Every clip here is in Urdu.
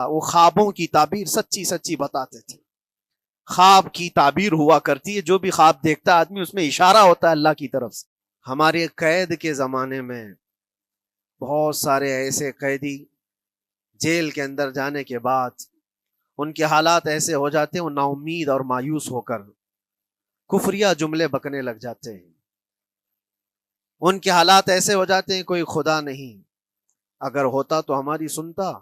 وہ خوابوں کی تعبیر سچی سچی بتاتے تھے. خواب کی تعبیر ہوا کرتی ہے, جو بھی خواب دیکھتا ہے آدمی اس میں اشارہ ہوتا ہے اللہ کی طرف سے. ہمارے قید کے زمانے میں بہت سارے ایسے قیدی جیل کے اندر جانے کے بعد ان کے حالات ایسے ہو جاتے ہیں, وہ نا امید اور مایوس ہو کر کفریہ جملے بکنے لگ جاتے ہیں. ان کے حالات ایسے ہو جاتے ہیں کوئی خدا نہیں, اگر ہوتا تو ہماری سنتا.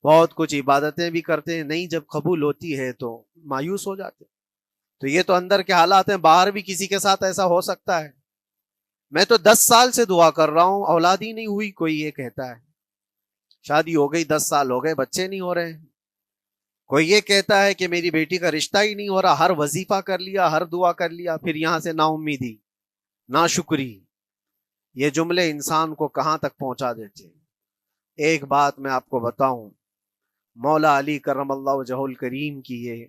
بہت کچھ عبادتیں بھی کرتے ہیں, نہیں جب قبول ہوتی ہے تو مایوس ہو جاتے. تو یہ تو اندر کے حالات ہیں, باہر بھی کسی کے ساتھ ایسا ہو سکتا ہے. میں تو 10 سال سے دعا کر رہا ہوں, اولاد ہی نہیں ہوئی. کوئی یہ کہتا ہے شادی ہو گئی 10 سال ہو گئے بچے نہیں ہو رہے ہیں. کوئی یہ کہتا ہے کہ میری بیٹی کا رشتہ ہی نہیں ہو رہا. ہر وظیفہ کر لیا, ہر دعا کر لیا, پھر یہاں سے نا امیدی, نا شکری. یہ جملے انسان کو کہاں تک پہنچا دیتے ہیں. ایک بات میں آپ کو بتاؤں, مولا علی کرم اللہ وجہ الکریم کی یہ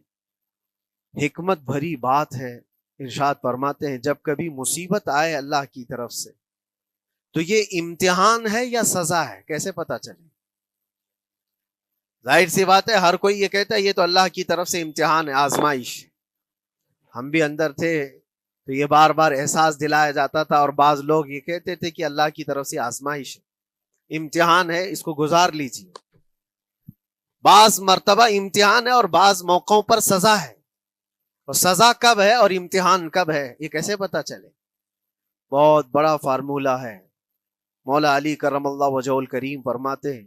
حکمت بھری بات ہے. ارشاد فرماتے ہیں جب کبھی مصیبت آئے اللہ کی طرف سے تو یہ امتحان ہے یا سزا ہے, کیسے پتا چلے؟ ظاہر سی بات ہے ہر کوئی یہ کہتا ہے یہ تو اللہ کی طرف سے امتحان ہے, آزمائش. ہم بھی اندر تھے تو یہ بار بار احساس دلایا جاتا تھا, اور بعض لوگ یہ کہتے تھے کہ اللہ کی طرف سے آزمائش ہے, امتحان ہے, اس کو گزار لیجیے. بعض مرتبہ امتحان ہے اور بعض موقعوں پر سزا ہے. اور سزا کب ہے اور امتحان کب ہے یہ کیسے پتا چلے؟ بہت بڑا فارمولہ ہے. مولا علی کرم اللہ وجہ الکریم فرماتے ہیں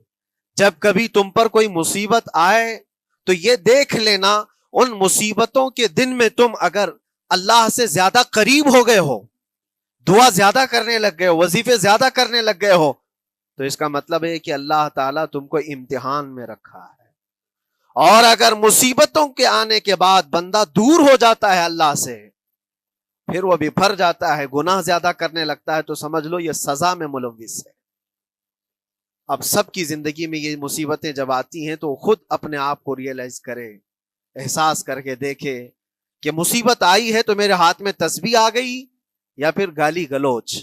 جب کبھی تم پر کوئی مصیبت آئے تو یہ دیکھ لینا ان مصیبتوں کے دن میں تم اگر اللہ سے زیادہ قریب ہو گئے ہو, دعا زیادہ کرنے لگ گئے ہو, وظیفے زیادہ کرنے لگ گئے ہو, تو اس کا مطلب ہے کہ اللہ تعالیٰ تم کو امتحان میں رکھا ہے. اور اگر مصیبتوں کے آنے کے بعد بندہ دور ہو جاتا ہے اللہ سے, پھر وہ بفر جاتا ہے, گناہ زیادہ کرنے لگتا ہے, تو سمجھ لو یہ سزا میں ملوث ہے. اب سب کی زندگی میں یہ مصیبتیں جب آتی ہیں تو خود اپنے آپ کو ریئلائز کرے, احساس کر کے دیکھے کہ مصیبت آئی ہے تو میرے ہاتھ میں تسبیح آ گئی یا پھر گالی گلوچ.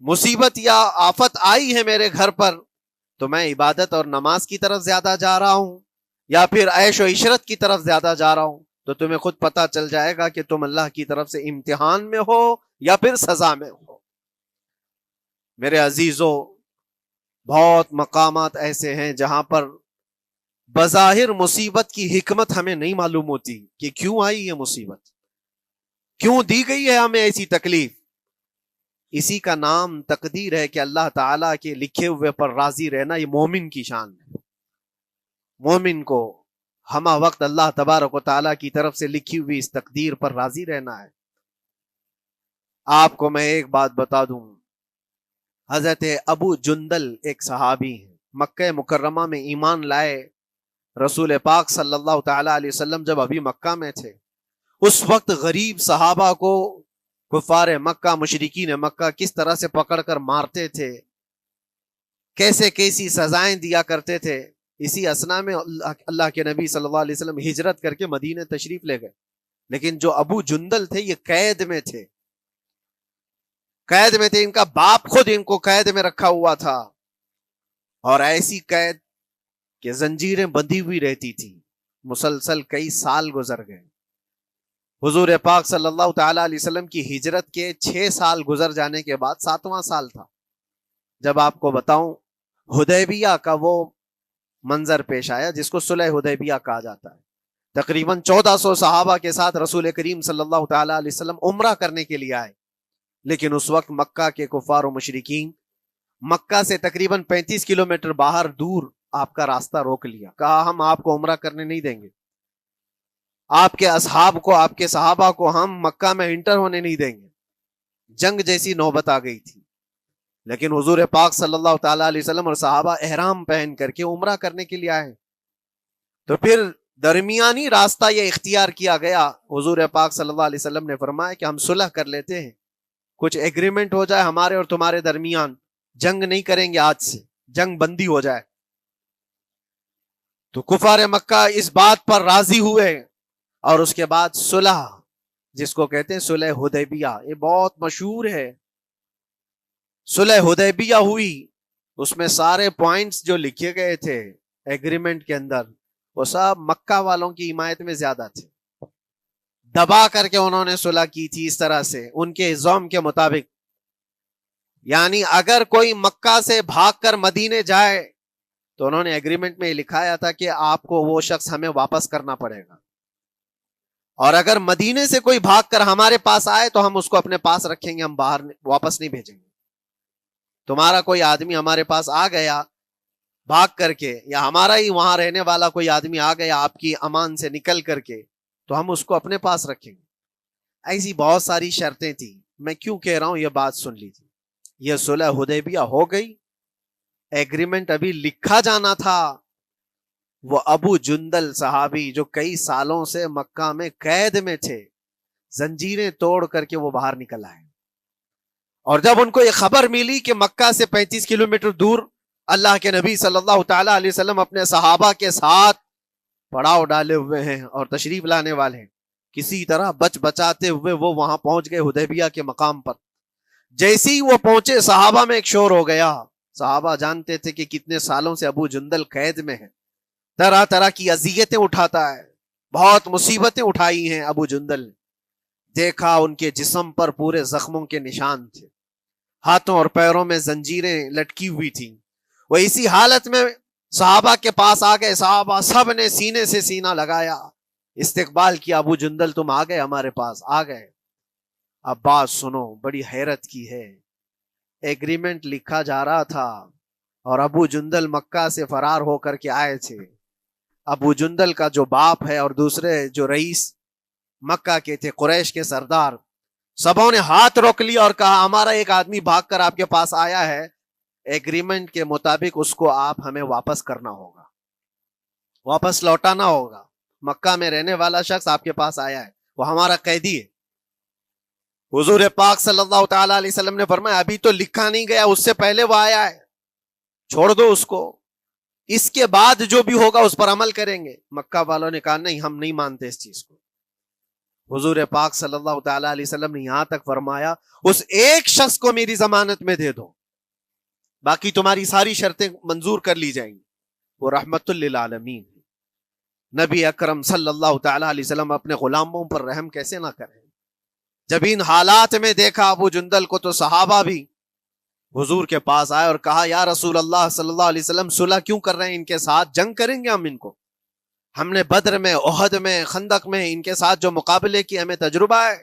مصیبت یا آفت آئی ہے میرے گھر پر تو میں عبادت اور نماز کی طرف زیادہ جا رہا ہوں یا پھر عیش و عشرت کی طرف زیادہ جا رہا ہوں, تو تمہیں خود پتا چل جائے گا کہ تم اللہ کی طرف سے امتحان میں ہو یا پھر سزا میں ہو. میرے عزیزو, بہت مقامات ایسے ہیں جہاں پر بظاہر مصیبت کی حکمت ہمیں نہیں معلوم ہوتی کہ کیوں آئی یہ مصیبت, کیوں دی گئی ہے ہمیں ایسی تکلیف. اسی کا نام تقدیر ہے کہ اللہ تعالیٰ کے لکھے ہوئے پر راضی رہنا یہ مومن کی شان ہے. مومن کو ہمہ وقت اللہ تبارک و تعالیٰ کی طرف سے لکھی ہوئی اس تقدیر پر راضی رہنا ہے. آپ کو میں ایک بات بتا دوں, حضرت ابو جندل ایک صحابی ہیں, مکہ مکرمہ میں ایمان لائے. رسول پاک صلی اللہ تعالی علیہ وسلم جب ابھی مکہ میں تھے, اس وقت غریب صحابہ کو کفار مکہ, مشرکین مکہ کس طرح سے پکڑ کر مارتے تھے, کیسے کیسی سزائیں دیا کرتے تھے. اسی اسنا میں اللہ کے نبی صلی اللہ علیہ وسلم ہجرت کر کے مدینہ تشریف لے گئے. لیکن جو ابو جندل تھے یہ قید میں تھے, قید میں تھے. ان کا باپ خود ان کو قید میں رکھا ہوا تھا, اور ایسی قید کہ زنجیریں بندھی ہوئی رہتی تھی. مسلسل کئی سال گزر گئے. حضور پاک صلی اللہ تعالی علیہ وسلم کی ہجرت کے 6 سال گزر جانے کے بعد 7واں سال تھا جب آپ کو بتاؤں حدیبیہ کا وہ منظر پیش آیا جس کو صلح حدیبیہ کہا جاتا ہے. تقریباً 1400 صحابہ کے ساتھ رسول کریم صلی اللہ تعالی علیہ وسلم عمرہ کرنے کے لیے آئے, لیکن اس وقت مکہ کے کفار و مشرکین مکہ سے تقریباً 35 کلومیٹر باہر دور آپ کا راستہ روک لیا. کہا ہم آپ کو عمرہ کرنے نہیں دیں گے, آپ کے اصحاب کو, آپ کے صحابہ کو ہم مکہ میں انٹر ہونے نہیں دیں گے. جنگ جیسی نوبت آ گئی تھی. لیکن حضور پاک صلی اللہ تعالی علیہ وسلم اور صحابہ احرام پہن کر کے عمرہ کرنے کے لیے آئے. تو پھر درمیانی راستہ یہ اختیار کیا گیا. حضور پاک صلی اللہ علیہ وسلم نے فرمایا کہ ہم صلح کر لیتے ہیں, کچھ ایگریمنٹ ہو جائے ہمارے اور تمہارے درمیان, جنگ نہیں کریں گے آج سے, جنگ بندی ہو جائے. تو کفار مکہ اس بات پر راضی ہوئے, اور اس کے بعد صلح, جس کو کہتے ہیں صلح حدیبیہ, یہ بہت مشہور ہے. صلح حدیبیہ ہوئی, اس میں سارے پوائنٹس جو لکھے گئے تھے ایگریمنٹ کے اندر وہ سب مکہ والوں کی حمایت میں زیادہ تھے. دبا کر کے انہوں نے صلح کی تھی اس طرح سے ان کے زوم کے مطابق. یعنی اگر کوئی مکہ سے بھاگ کر مدینے جائے تو انہوں نے ایگریمنٹ میں لکھایا تھا کہ آپ کو وہ شخص ہمیں واپس کرنا پڑے گا, اور اگر مدینے سے کوئی بھاگ کر ہمارے پاس آئے تو ہم اس کو اپنے پاس رکھیں گے, ہم باہر واپس نہیں بھیجیں گے. تمہارا کوئی آدمی ہمارے پاس آ گیا بھاگ کر کے, یا ہمارا ہی وہاں رہنے والا کوئی آدمی آ گیا آپ کی امان سے نکل کر کے, تو ہم اس کو اپنے پاس رکھیں گے. ایسی بہت ساری شرطیں تھیں. میں کیوں کہہ رہا ہوں یہ بات سن لیجیے. یہ صلح حدیبیہ ہو گئی, ایگریمنٹ ابھی لکھا جانا تھا. وہ ابو جندل صحابی جو کئی سالوں سے مکہ میں قید میں تھے, زنجیریں توڑ کر کے وہ باہر نکل آئے. اور جب ان کو یہ خبر ملی کہ مکہ سے 35 کلومیٹر دور اللہ کے نبی صلی اللہ تعالی علیہ وسلم اپنے صحابہ کے ساتھ پڑاؤ ڈالے ہوئے ہیں اور تشریف لانے والے ہیں, کسی طرح بچ بچاتے ہوئے وہ وہاں پہنچ گئے حدیبیہ کے مقام پر. جیسے ہی وہ پہنچے صحابہ میں ایک شور ہو گیا. صحابہ جانتے تھے کہ کتنے سالوں سے ابو جندل قید میں ہے, طرح طرح کی اذیتیں اٹھاتا ہے, بہت مصیبتیں اٹھائی ہیں ابو جندل نے. دیکھا ان کے جسم پر پورے زخموں کے نشان تھے, ہاتھوں اور پیروں میں زنجیریں لٹکی ہوئی تھیں. وہ اسی حالت میں صحابہ کے پاس آ گئے. صحابہ سب نے سینے سے سینہ لگایا, استقبال کیا. ابو جندل تم آ گئے ہمارے پاس, آ گئے. اب بات سنو, بڑی حیرت کی ہے. ایگریمنٹ لکھا جا رہا تھا اور ابو جندل مکہ سے فرار ہو کر کے آئے تھے. ابو جندل کا جو باپ ہے اور دوسرے جو رئیس مکہ کے تھے, قریش کے سردار, سبوں نے ہاتھ روک لیا اور کہا ہمارا ایک آدمی بھاگ کر آپ کے پاس آیا ہے, ایگریمنٹ کے مطابق اس کو آپ ہمیں واپس کرنا ہوگا, واپس لوٹانا ہوگا. مکہ میں رہنے والا شخص آپ کے پاس آیا ہے, وہ ہمارا قیدی ہے. حضور پاک صلی اللہ تعالی علیہ وسلم نے فرمایا ابھی تو لکھا نہیں گیا, اس سے پہلے وہ آیا ہے, چھوڑ دو اس کو, اس کے بعد جو بھی ہوگا اس پر عمل کریں گے. مکہ والوں نے کہا نہیں, ہم نہیں مانتے اس چیز کو. حضور پاک صلی اللہ تعالی علیہ وسلم نے یہاں تک فرمایا اس ایک شخص کو میری ضمانت میں دے دو, باقی تمہاری ساری شرطیں منظور کر لی جائیں گی. وہ رحمت للعالمین. نبی اکرم صلی اللہ تعالی علیہ وسلم اپنے غلاموں پر رحم کیسے نہ کریں. جب ان حالات میں دیکھا ابو جندل کو تو صحابہ بھی حضور کے پاس آئے اور کہا یا رسول اللہ صلی اللہ علیہ وسلم صلح کیوں کر رہے ہیں, ان کے ساتھ جنگ کریں گے ہم ان کو, ہم نے بدر میں, احد میں, خندق میں ان کے ساتھ جو مقابلے کی ہمیں تجربہ ہے,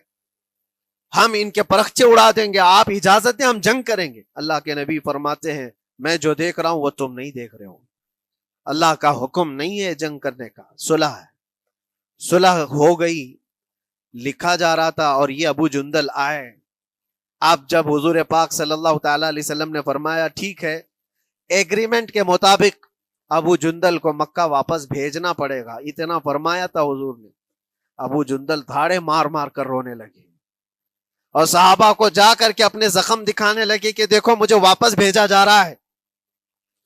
ہم ان کے پرخچے اڑا دیں گے, آپ اجازت دیں ہم جنگ کریں گے. اللہ کے نبی فرماتے ہیں میں جو دیکھ رہا ہوں وہ تم نہیں دیکھ رہے ہو. اللہ کا حکم نہیں ہے جنگ کرنے کا, صلح ہے. صلح ہو گئی, لکھا جا رہا تھا, اور یہ ابو جندل آئے. اب جب حضور پاک صلی اللہ تعالی علیہ وسلم نے فرمایا ٹھیک ہے ایگریمنٹ کے مطابق ابو جندل کو مکہ واپس بھیجنا پڑے گا, اتنا فرمایا تھا حضور نے, ابو جندل دھاڑے مار مار کر رونے لگے اور صحابہ کو جا کر کے اپنے زخم دکھانے لگے کہ دیکھو مجھے واپس بھیجا جا رہا ہے,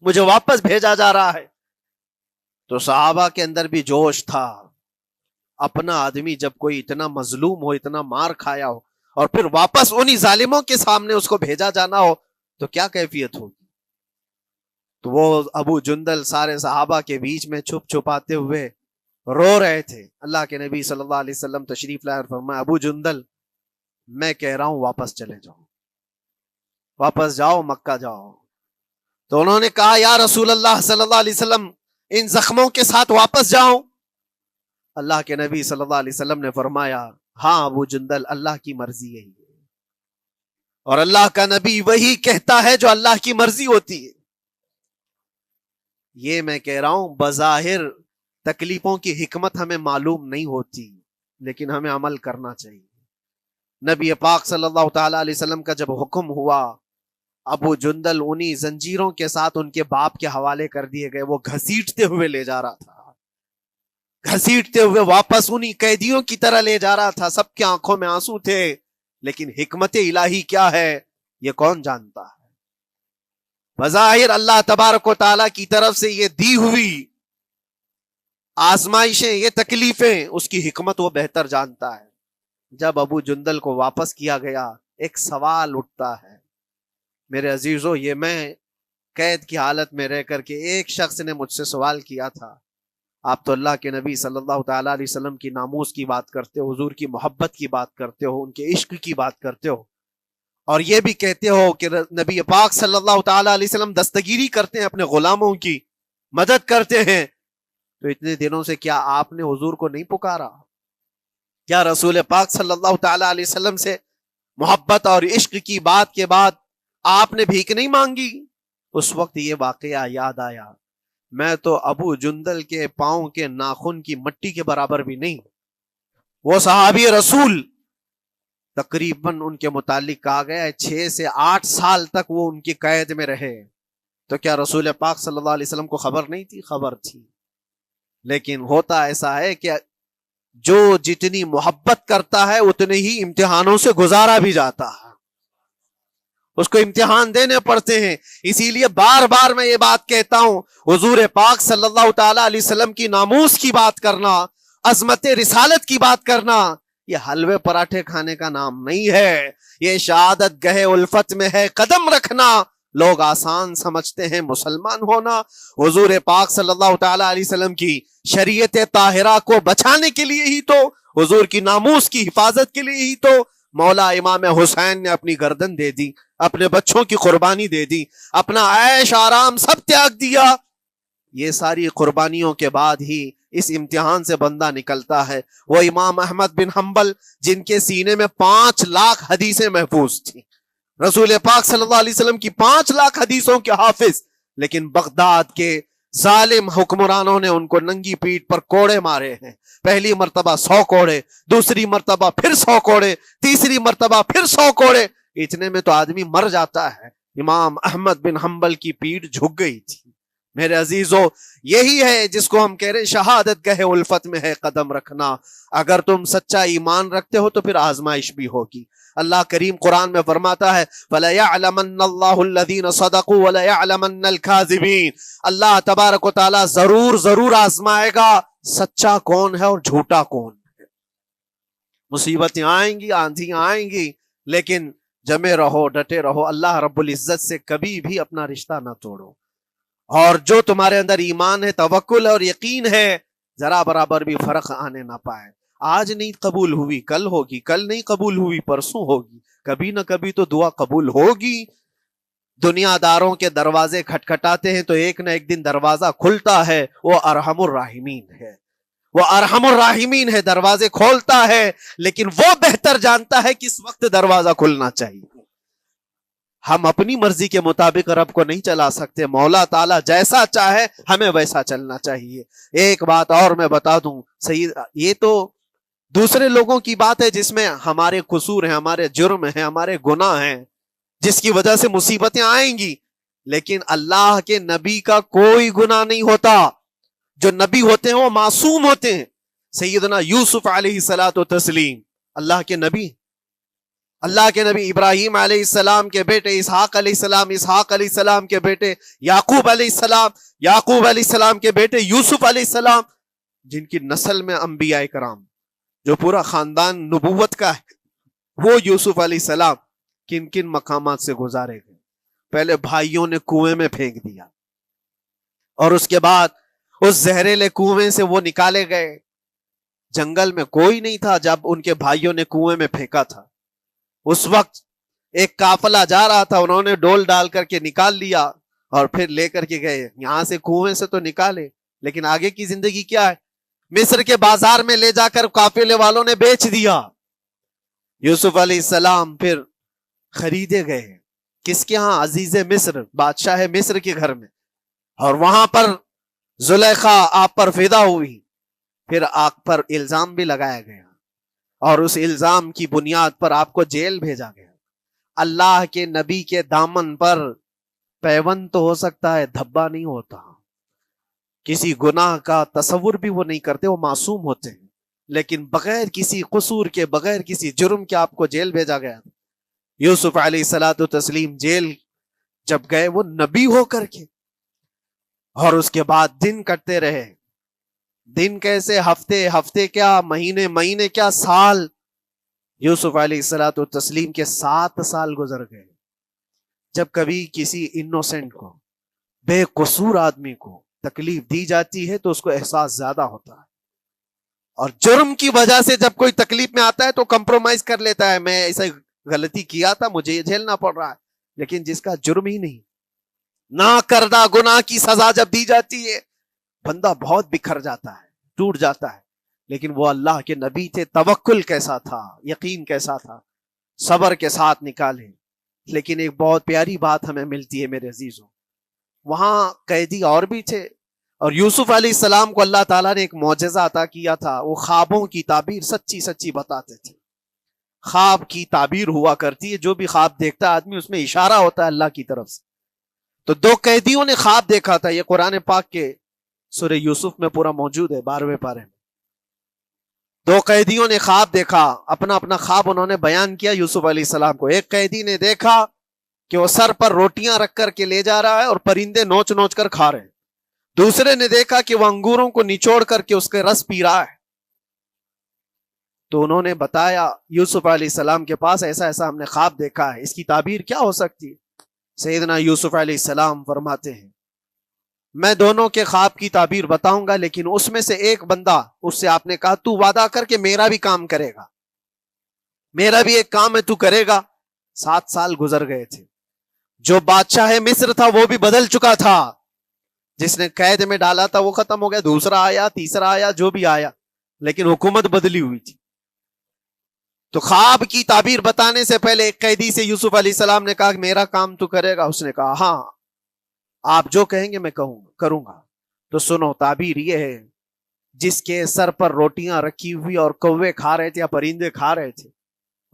مجھے واپس بھیجا جا رہا ہے. تو صحابہ کے اندر بھی جوش تھا. اپنا آدمی جب کوئی اتنا مظلوم ہو, اتنا مار کھایا ہو, اور پھر واپس انہی ظالموں کے سامنے اس کو بھیجا جانا ہو تو کیا کیفیت ہوگی. تو وہ ابو جندل سارے صحابہ کے بیچ میں چھپ چھپاتے ہوئے رو رہے تھے. اللہ کے نبی صلی اللہ علیہ وسلم تشریف لائے اور فرمایا ابو جندل میں کہہ رہا ہوں واپس چلے جاؤ, واپس جاؤ, مکہ جاؤ. تو انہوں نے کہا یا رسول اللہ صلی اللہ علیہ وسلم ان زخموں کے ساتھ واپس جاؤں. اللہ کے نبی صلی اللہ علیہ وسلم نے فرمایا ہاں ابو جندل اللہ کی مرضی یہی ہے, اور اللہ کا نبی وہی کہتا ہے جو اللہ کی مرضی ہوتی ہے. یہ میں کہہ رہا ہوں بظاہر تکلیفوں کی حکمت ہمیں معلوم نہیں ہوتی, لیکن ہمیں عمل کرنا چاہیے. نبی پاک صلی اللہ تعالی علیہ وسلم کا جب حکم ہوا, ابو جندل انہی زنجیروں کے ساتھ ان کے باپ کے حوالے کر دیے گئے. وہ گھسیٹتے ہوئے لے جا رہا تھا, گھسیٹتے ہوئے واپس انہی قیدیوں کی طرح لے جا رہا تھا. سب کی آنکھوں میں آنسو تھے, لیکن حکمت الہی کیا ہے یہ کون جانتا ہے. بظاہر اللہ تبارک و تعالیٰ کی طرف سے یہ دی ہوئی آزمائشیں, یہ تکلیفیں, اس کی حکمت وہ بہتر جانتا ہے. جب ابو جندل کو واپس کیا گیا ایک سوال اٹھتا ہے میرے عزیزو, یہ میں قید کی حالت میں رہ کر کے ایک شخص نے مجھ سے سوال کیا تھا، آپ تو اللہ کے نبی صلی اللہ تعالیٰ علیہ وسلم کی ناموس کی بات کرتے ہو، حضور کی محبت کی بات کرتے ہو، ان کے عشق کی بات کرتے ہو، اور یہ بھی کہتے ہو کہ نبی پاک صلی اللہ تعالیٰ علیہ وسلم دستگیری کرتے ہیں، اپنے غلاموں کی مدد کرتے ہیں، تو اتنے دنوں سے کیا آپ نے حضور کو نہیں پکارا؟ کیا رسول پاک صلی اللہ تعالیٰ علیہ وسلم سے محبت اور عشق کی بات کے بعد آپ نے بھیک نہیں مانگی؟ اس وقت یہ واقعہ یاد آیا، میں تو ابو جندل کے پاؤں کے ناخن کی مٹی کے برابر بھی نہیں، وہ صحابی رسول تقریباً ان کے متعلق کہا گیا ہے 6 سے 8 سال تک وہ ان کی قید میں رہے، تو کیا رسول پاک صلی اللہ علیہ وسلم کو خبر نہیں تھی؟ خبر تھی، لیکن ہوتا ایسا ہے کہ جو جتنی محبت کرتا ہے اتنے ہی امتحانوں سے گزارا بھی جاتا ہے، اس کو امتحان دینے پڑتے ہیں۔ اسی لیے بار بار میں یہ بات کہتا ہوں، حضور پاک صلی اللہ تعالی علیہ وسلم کی ناموس کی بات کرنا، عظمت رسالت کی بات کرنا، یہ حلوے پراٹھے کھانے کا نام نہیں ہے، یہ شہادت گہے الفت میں ہے قدم رکھنا۔ لوگ آسان سمجھتے ہیں مسلمان ہونا، حضور پاک صلی اللہ تعالی علیہ وسلم کی شریعت طاہرہ کو بچانے کے لیے ہی تو، حضور کی ناموس کی حفاظت کے لیے ہی تو مولا امام حسین نے اپنی گردن دے دی، اپنے بچوں کی قربانی دے دی، اپنا عیش آرام سب تیاگ دیا۔ یہ ساری قربانیوں کے بعد ہی اس امتحان سے بندہ نکلتا ہے۔ وہ امام احمد بن حنبل جن کے سینے میں 5 لاکھ حدیثیں محفوظ تھیں، رسول پاک صلی اللہ علیہ وسلم کی 5 لاکھ حدیثوں کے حافظ، لیکن بغداد کے ظالم حکمرانوں نے ان کو ننگی پیٹھ پر کوڑے مارے ہیں، پہلی مرتبہ 100 کوڑے، دوسری مرتبہ پھر 100 کوڑے، تیسری مرتبہ پھر 100 کوڑے، اتنے میں تو آدمی مر جاتا ہے۔ امام احمد بن حنبل کی پیٹھ جھک گئی تھی۔ میرے عزیزو، یہی ہے جس کو ہم کہہ رہے شہادت گہے الفت میں ہے قدم رکھنا۔ اگر تم سچا ایمان رکھتے ہو تو پھر آزمائش بھی ہوگی۔ اللہ کریم قرآن میں فرماتا ہے فَلَيَعْلَمَنَّ اللَّهُ الَّذِينَ صَدَقُوا وَلَيَعْلَمَنَّ الْكَاذِبِينَ۔ اللہ تبارک و تعالیٰ ضرور آزمائے گا سچا کون ہے اور جھوٹا کون ہے۔ مصیبتیں آئیں گی، آندھیاں آئیں گی، لیکن جمے رہو، ڈٹے رہو، اللہ رب العزت سے کبھی بھی اپنا رشتہ نہ توڑو، اور جو تمہارے اندر ایمان ہے، توکل اور یقین ہے، ذرا برابر بھی فرق آنے نہ پائے۔ آج نہیں قبول ہوئی کل ہوگی، کل نہیں قبول ہوئی پرسوں ہوگی، کبھی نہ کبھی تو دعا قبول ہوگی۔ دنیا داروں کے دروازے کھٹکھٹاتے ہیں تو ایک نہ ایک دن دروازہ کھلتا ہے، وہ ارحم الراحمین ہے، وہ ارحم الراحمین ہے، دروازے کھولتا ہے، لیکن وہ بہتر جانتا ہے کس وقت دروازہ کھلنا چاہیے۔ ہم اپنی مرضی کے مطابق رب کو نہیں چلا سکتے، مولا تعالیٰ جیسا چاہے ہمیں ویسا چلنا چاہیے۔ ایک بات اور میں بتا دوں سید، یہ تو دوسرے لوگوں کی بات ہے جس میں ہمارے قصور ہیں، ہمارے جرم ہیں، ہمارے گناہ ہیں، جس کی وجہ سے مصیبتیں آئیں گی، لیکن اللہ کے نبی کا کوئی گناہ نہیں ہوتا۔ جو نبی ہوتے ہیں وہ معصوم ہوتے ہیں۔ سیدنا یوسف علیہ الصلوۃ والتسلیم اللہ کے نبی، اللہ کے نبی ابراہیم علیہ السلام کے بیٹے اسحاق علیہ السلام، اسحاق علیہ السلام کے بیٹے یعقوب علیہ السلام، یعقوب علیہ السلام کے بیٹے یوسف علیہ السلام، جن کی نسل میں انبیاء کرام، جو پورا خاندان نبوت کا ہے، وہ یوسف علیہ السلام کن کن مقامات سے گزارے گئے۔ پہلے بھائیوں نے کنویں میں پھینک دیا، اور اس کے بعد اس زہریلے کنویں سے وہ نکالے گئے۔ جنگل میں کوئی نہیں تھا جب ان کے بھائیوں نے کنویں میں پھینکا تھا۔ اس وقت ایک قافلہ جا رہا تھا، انہوں نے ڈول ڈال کر کے نکال لیا اور پھر لے کر کے گئے۔ یہاں سے کنویں سے تو نکالے، لیکن آگے کی زندگی کیا ہے؟ مصر کے بازار میں لے جا کر قافلے والوں نے بیچ دیا۔ یوسف علیہ السلام پھر خریدے گئے، کس کے ہاں؟ عزیز مصر، بادشاہ مصر کے گھر میں، اور وہاں پر زلیخا آپ پر فدا ہوئی۔ پھر آپ پر الزام بھی لگایا گیا، اور اس الزام کی بنیاد پر آپ کو جیل بھیجا گیا۔ اللہ کے نبی کے دامن پر پیوند تو ہو سکتا ہے، دھبا نہیں ہوتا۔ کسی گناہ کا تصور بھی وہ نہیں کرتے، وہ معصوم ہوتے ہیں، لیکن بغیر کسی قصور کے، بغیر کسی جرم کے آپ کو جیل بھیجا گیا۔ یوسف علیہ الصلوۃ والتسلیم جیل جب گئے، وہ نبی ہو کر کے، اور اس کے بعد دن کٹتے رہے۔ دن کیسے؟ ہفتے، ہفتے کیا مہینے، مہینے کیا سال۔ یوسف علیہ الصلوۃ والتسلیم کے 7 سال گزر گئے۔ جب کبھی کسی انوسنٹ کو، بے قصور آدمی کو تکلیف دی جاتی ہے تو اس کو احساس زیادہ ہوتا ہے، اور جرم کی وجہ سے جب کوئی تکلیف میں آتا ہے تو کمپرومائز کر لیتا ہے، میں ایسا غلطی کیا تھا مجھے یہ جھیلنا پڑ رہا ہے. لیکن جس کا جرم ہی نہیں، نہ کردہ گناہ کی سزا جب دی جاتی ہے بندہ بہت بکھر جاتا ہے، ٹوٹ جاتا ہے. لیکن وہ اللہ کے نبی تھے، توکل کیسا تھا، یقین کیسا تھا، صبر کے ساتھ نکالے. لیکن ایک بہت پیاری بات ہمیں ملتی ہے میرے عزیزوں، وہاں قیدی اور بھی تھے، اور یوسف علیہ السلام کو اللہ تعالیٰ نے ایک معجزہ عطا کیا تھا. وہ خوابوں کی تعبیر سچی سچی بتاتے تھے. خواب کی تعبیر ہوا کرتی ہے، جو بھی خواب دیکھتا ہے آدمی اس میں اشارہ ہوتا ہے اللہ کی طرف سے. تو دو قیدیوں نے خواب دیکھا تھا، یہ قرآن پاک کے سورہ یوسف میں پورا موجود ہے 12ویں پارے میں. دو قیدیوں نے خواب دیکھا، اپنا اپنا خواب انہوں نے بیان کیا یوسف علیہ السلام کو. ایک قیدی نے دیکھا کہ وہ سر پر روٹیاں رکھ کر کے لے جا رہا ہے اور پرندے نوچ نوچ کر کھا رہے ہیں. دوسرے نے دیکھا کہ وہ انگوروں کو نچوڑ کر کے اس کے رس پی رہا ہے. تو انہوں نے بتایا یوسف علیہ السلام کے پاس ایسا ایسا ہم نے خواب دیکھا ہے، اس کی تعبیر کیا ہو سکتی ہے؟ سیدنا یوسف علیہ السلام فرماتے ہیں میں دونوں کے خواب کی تعبیر بتاؤں گا، لیکن اس میں سے ایک بندہ، اس سے آپ نے کہا تو وعدہ کر کے میرا بھی کام کرے گا، میرا بھی ایک کام ہے تو کرے گا. 7 سال گزر گئے تھے. جو بادشاہ مصر تھا وہ بھی بدل چکا تھا، جس نے قید میں ڈالا تھا وہ ختم ہو گیا، دوسرا آیا، تیسرا آیا، جو بھی آیا، لیکن حکومت بدلی ہوئی تھی. تو خواب کی تعبیر بتانے سے پہلے ایک قیدی سے یوسف علیہ السلام نے کہا کہ میرا کام تو کرے گا. اس نے کہا ہاں آپ جو کہیں گے میں کروں گا. تو سنو، تعبیر یہ ہے جس کے سر پر روٹیاں رکھی ہوئی اور کوے کھا رہے تھے یا پرندے کھا رہے تھے،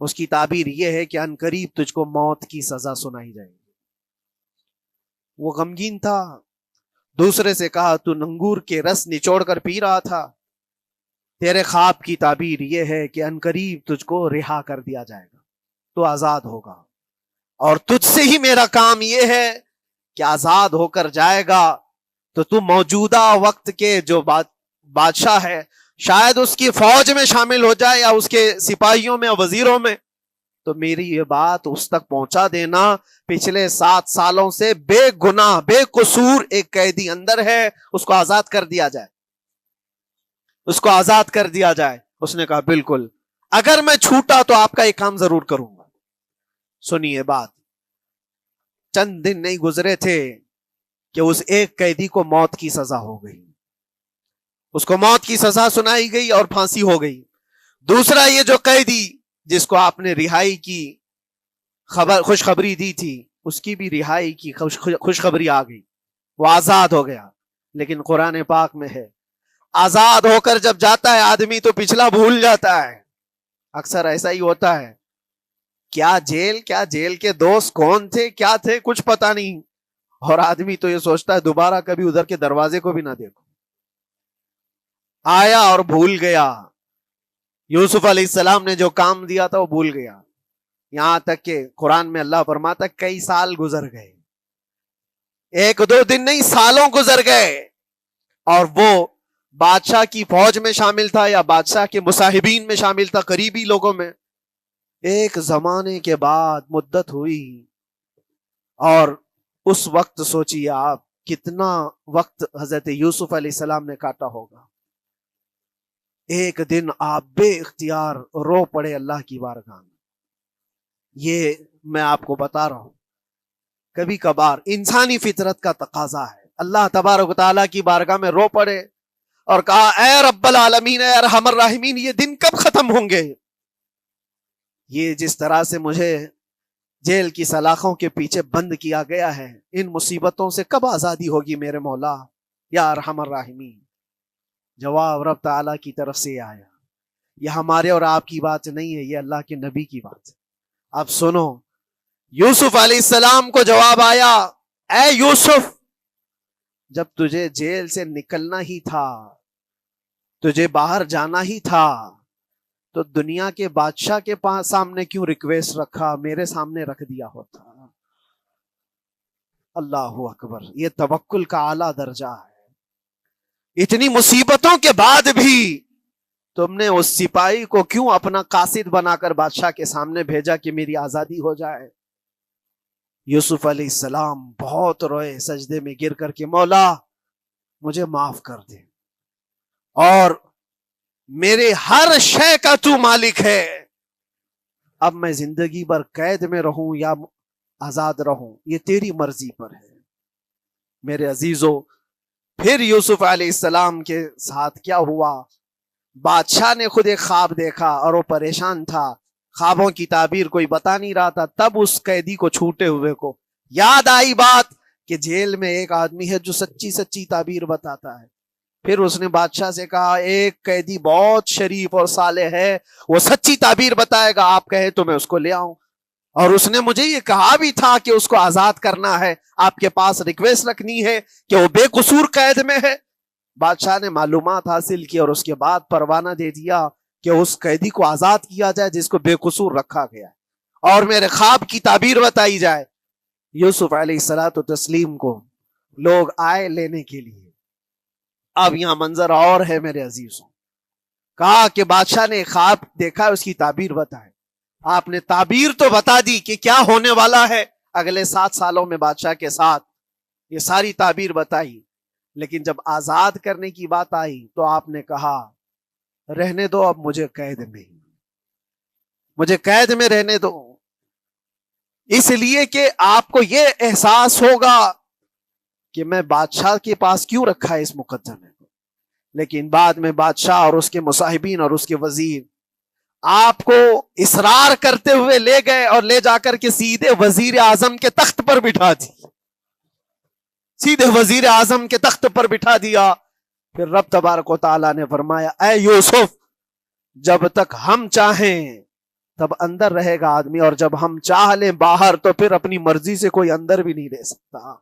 اس کی تعبیر یہ ہے کہ عنقریب تجھ کو موت کی سزا سنائی جائے گی. وہ غمگین تھا. دوسرے سے کہا تو انگور کے رس نچوڑ کر پی رہا تھا، تیرے خواب کی تعبیر یہ ہے کہ عنقریب تجھ کو رہا کر دیا جائے گا، تو آزاد ہوگا، اور تجھ سے ہی میرا کام یہ ہے کہ آزاد ہو کر جائے گا تو تو موجودہ وقت کے جو بادشاہ ہے شاید اس کی فوج میں شامل ہو جائے یا اس کے سپاہیوں میں اور وزیروں میں، تو میری یہ بات اس تک پہنچا دینا پچھلے 7 سالوں سے بے گناہ بے قصور ایک قیدی اندر ہے، اس کو آزاد کر دیا جائے، اس کو آزاد کر دیا جائے. اس نے کہا بالکل، اگر میں چھوٹا تو آپ کا ایک کام ضرور کروں گا. سنیے بات، چند دن نہیں گزرے تھے کہ اس ایک قیدی کو موت کی سزا ہو گئی، اس کو موت کی سزا سنائی گئی اور پھانسی ہو گئی. دوسرا یہ جو قیدی جس کو آپ نے رہائی کی خوشخبری دی تھی، اس کی بھی رہائی کی خوشخبری آ گئی، وہ آزاد ہو گیا. لیکن قرآن پاک میں ہے آزاد ہو کر جب جاتا ہے آدمی تو پچھلا بھول جاتا ہے. اکثر ایسا ہی ہوتا ہے، کیا جیل کے دوست کون تھے کیا تھے کچھ پتا نہیں، اور آدمی تو یہ سوچتا ہے دوبارہ کبھی ادھر کے دروازے کو بھی نہ دیکھو. آیا اور بھول گیا. یوسف علیہ السلام نے جو کام دیا تھا وہ بھول گیا. یہاں تک کہ قرآن میں اللہ فرماتا کئی سال گزر گئے، 1-2 دن نہیں، سالوں گزر گئے، اور وہ بادشاہ کی فوج میں شامل تھا یا بادشاہ کے مصاحبین میں شامل تھا، قریبی لوگوں میں. ایک زمانے کے بعد مدت ہوئی، اور اس وقت سوچیے آپ کتنا وقت حضرت یوسف علیہ السلام نے کاٹا ہوگا. ایک دن آپ بے اختیار رو پڑے اللہ کی بارگاہ میں. یہ میں آپ کو بتا رہا ہوں، کبھی کبھار انسانی فطرت کا تقاضا ہے. اللہ تبارک و تعالیٰ کی بارگاہ میں رو پڑے اور کہا اے رب العالمین، اے ارحم الراحمین، یہ دن کب ختم ہوں گے؟ یہ جس طرح سے مجھے جیل کی سلاخوں کے پیچھے بند کیا گیا ہے، ان مصیبتوں سے کب آزادی ہوگی میرے مولا یا ارحم الراحمین؟ جواب رب تعالیٰ کی طرف سے آیا. یہ ہمارے اور آپ کی بات نہیں ہے، یہ اللہ کے نبی کی بات ہے. اب سنو، یوسف علیہ السلام کو جواب آیا اے یوسف، جب تجھے جیل سے نکلنا ہی تھا، تجھے باہر جانا ہی تھا، تو دنیا کے بادشاہ کے سامنے کیوں ریکویسٹ رکھا، میرے سامنے رکھ دیا ہوتا. اللہ اکبر، یہ توکل کا اعلیٰ درجہ ہے. اتنی مصیبتوں کے بعد بھی تم نے اس سپاہی کو کیوں اپنا قاصد بنا کر بادشاہ کے سامنے بھیجا کہ میری آزادی ہو جائے؟ یوسف علیہ السلام بہت روئے سجدے میں گر کر کے، مولا مجھے معاف کر دے، اور میرے ہر شے کا تو مالک ہے، اب میں زندگی بھر قید میں رہوں یا آزاد رہوں یہ تیری مرضی پر ہے۔ میرے عزیزو، پھر یوسف علیہ السلام کے ساتھ کیا ہوا؟ بادشاہ نے خود ایک خواب دیکھا اور وہ پریشان تھا، خوابوں کی تعبیر کوئی بتا نہیں رہا تھا۔ تب اس قیدی کو چھوٹے ہوئے کو یاد آئی بات کہ جیل میں ایک آدمی ہے جو سچی سچی تعبیر بتاتا ہے۔ پھر اس نے بادشاہ سے کہا ایک قیدی بہت شریف اور صالح ہے، وہ سچی تعبیر بتائے گا، آپ کہے تو میں اس کو لے آؤں۔ اور اس نے مجھے یہ کہا بھی تھا کہ اس کو آزاد کرنا ہے، آپ کے پاس ریکویسٹ رکھنی ہے کہ وہ بے قصور قید میں ہے۔ بادشاہ نے معلومات حاصل کی اور اس کے بعد پروانہ دے دیا کہ اس قیدی کو آزاد کیا جائے جس کو بے قصور رکھا گیا ہے، اور میرے خواب کی تعبیر بتائی جائے۔ یوسف علیہ الصلوۃ والتسلیم کو لوگ آئے لینے کے لیے۔ اب یہاں منظر اور ہے میرے عزیزوں، کہا کہ بادشاہ نے خواب دیکھا، اس کی تعبیر بتائے۔ آپ نے تعبیر تو بتا دی کہ کیا ہونے والا ہے اگلے 7 سالوں میں بادشاہ کے ساتھ، یہ ساری تعبیر بتائی، لیکن جب آزاد کرنے کی بات آئی تو آپ نے کہا رہنے دو، اب مجھے قید میں رہنے دو، اس لیے کہ آپ کو یہ احساس ہوگا کہ میں بادشاہ کے پاس کیوں رکھا ہے اس مقدمے کو۔ لیکن بعد میں بادشاہ اور اس کے مصاحبین اور اس کے وزیر آپ کو اصرار کرتے ہوئے لے گئے اور لے جا کر کے سیدھے وزیر اعظم کے تخت پر بٹھا دی، سیدھے وزیر اعظم کے تخت پر بٹھا دیا۔ پھر رب تبارک و تعالیٰ نے فرمایا اے یوسف، جب تک ہم چاہیں تب اندر رہے گا آدمی، اور جب ہم چاہ لیں باہر تو پھر اپنی مرضی سے کوئی اندر بھی نہیں رہ سکتا۔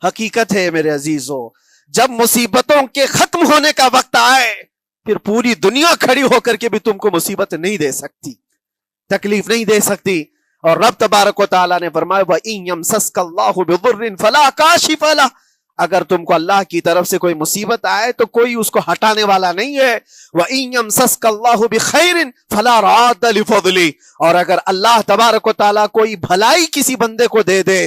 حقیقت ہے میرے عزیزو، جب مصیبتوں کے ختم ہونے کا وقت آئے پھر پوری دنیا کھڑی ہو کر کے بھی تم کو مصیبت نہیں دے سکتی، تکلیف نہیں دے سکتی۔ اور رب تبارک و تعالیٰ نے فرمایا وَإِن يَمْسَسْكَ اللَّهُ بِضُرٍّ فَلَا كَاشِفَ لَهُ، اگر تم کو اللہ کی طرف سے کوئی مصیبت آئے تو کوئی اس کو ہٹانے والا نہیں ہے۔ وَإِن يَمْسَسْكَ اللَّهُ بِخَيْرٍ فَلَا رَادَّ لِفَضْلِهِ، اور اگر اللہ تبارک و تعالیٰ کوئی بھلائی کسی بندے کو دے دے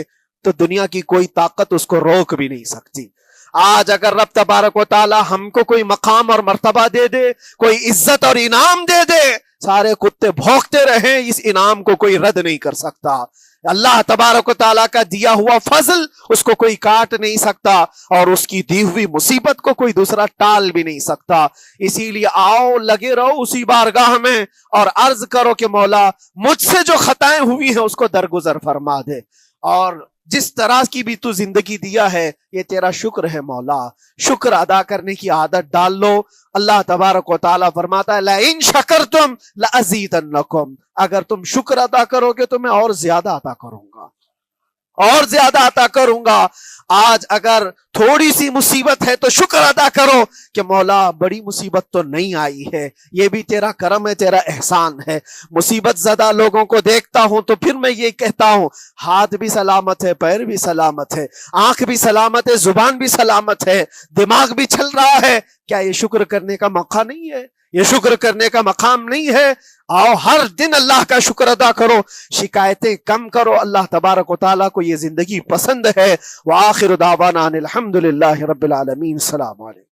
تو دنیا کی کوئی طاقت اس کو روک بھی نہیں سکتی۔ آج اگر رب تبارک و تعالی ہم کو کوئی مقام اور مرتبہ دے دے، کوئی عزت اور انعام دے دے، سارے کتے بھونکتے رہیں، اس انعام کو کوئی رد نہیں کر سکتا۔ اللہ تبارک و تعالیٰ کا دیا ہوا فضل اس کو کوئی کاٹ نہیں سکتا، اور اس کی دی ہوئی مصیبت کو کوئی دوسرا ٹال بھی نہیں سکتا۔ اسی لیے آؤ لگے رہو اسی بارگاہ میں اور عرض کرو کہ مولا مجھ سے جو خطائیں ہوئی ہیں اس کو درگزر فرما دے، اور جس طرح کی بھی تو زندگی دیا ہے یہ تیرا شکر ہے مولا، شکر ادا کرنے کی عادت ڈال لو۔ اللہ تبارک و تعالیٰ فرماتا ہے لَإِن شَكَرْتُمْ لَأَزِيدَنَّكُمْ، اگر تم شکر ادا کرو گے تو میں اور زیادہ عطا کروں گا، اور زیادہ عطا کروں گا۔ آج اگر تھوڑی سی مصیبت ہے تو شکر ادا کرو کہ مولا بڑی مصیبت تو نہیں آئی ہے، یہ بھی تیرا کرم ہے، تیرا احسان ہے۔ مصیبت زدہ لوگوں کو دیکھتا ہوں تو پھر میں یہ کہتا ہوں ہاتھ بھی سلامت ہے، پیر بھی سلامت ہے، آنکھ بھی سلامت ہے، زبان بھی سلامت ہے، دماغ بھی چل رہا ہے، کیا یہ شکر کرنے کا موقع نہیں ہے؟ یہ شکر کرنے کا مقام نہیں ہے؟ آؤ ہر دن اللہ کا شکر ادا کرو، شکایتیں کم کرو، اللہ تبارک و تعالیٰ کو یہ زندگی پسند ہے۔ وآخر دعوانا ان الحمد للہ رب العالمین۔ السلام علیکم۔